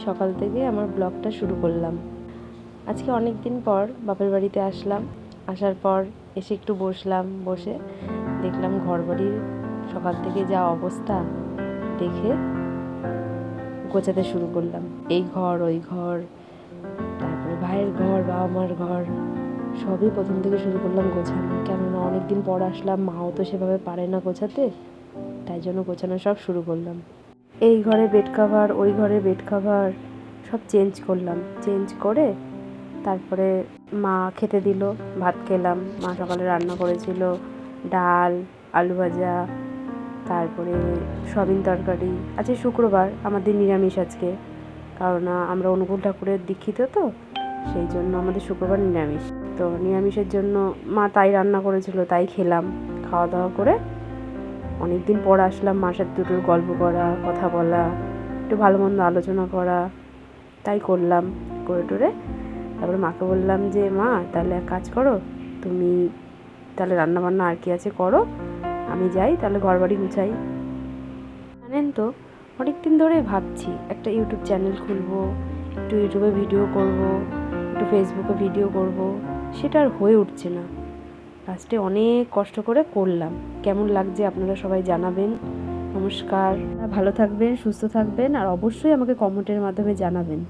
সকাল থেকে আমার ব্লগটা শুরু করলাম। আজকে অনেক দিন পর বাপের বাড়িতে আসলাম। আসার পর এসে একটু বসলাম, বসে দেখলাম ঘরবাড়ির সকাল থেকে যা অবস্থা দেখে গোছাতে শুরু করলাম। এই ঘর, ওই ঘর, তারপরে ভাইয়ের ঘর, বাবা মার ঘর, সবই প্রথম থেকে শুরু করলাম গোছানো। কেননা অনেকদিন পর আসলাম, মাও তো সেভাবে পারে না গোছাতে, তাই জন্য গোছানো সব শুরু করলাম। এই ঘরে বেড কভার, ওই ঘরে বেড কভার সব চেঞ্জ করলাম। চেঞ্জ করে তারপরে মা খেতে দিল, ভাত খেলাম। মা সকালে রান্না করেছিল ডাল, আলু ভাজা, তারপরে সয়াবিন তরকারি। আজকে শুক্রবার, আমাদের নিরামিষ আজকে, কারণ আমরা অনুকূল ঠাকুরের দীক্ষিত, তো সেই জন্য আমাদের শুক্রবার নিরামিষ। তো নিরামিষের জন্য মা তাই রান্না করেছিল, তাই খেলাম। খাওয়া দাওয়া করে অনেক দিন পর আসলাম, মার সাথে দুটোর গল্প করা, কথা বলা, একটু ভালো মন্দ আলোচনা করা, তাই করলাম। করে টোরে তারপরে মাকে বললাম যে মা, তাহলে এক কাজ করো, তুমি তাহলে রান্নাবান্না আর কি আছে করো, আমি যাই, তাহলে ঘর বাড়ি গুছাই। জানেন তো, অনেক দিন ধরে ভাবছি একটা ইউটিউব চ্যানেল খুলবো, একটু ইউটিউবে ভিডিও করব, একটু ফেসবুকে ভিডিও করব, সেটা আর হয়ে উঠছে না। লাস্টে অনেক কষ্ট করে করলাম। কেমন লাগছে আপনারা সবাই জানাবেন। নমস্কার, ভালো থাকবেন, সুস্থ থাকবেন, আর অবশ্যই আমাকে কমেন্টের মাধ্যমে জানাবেন।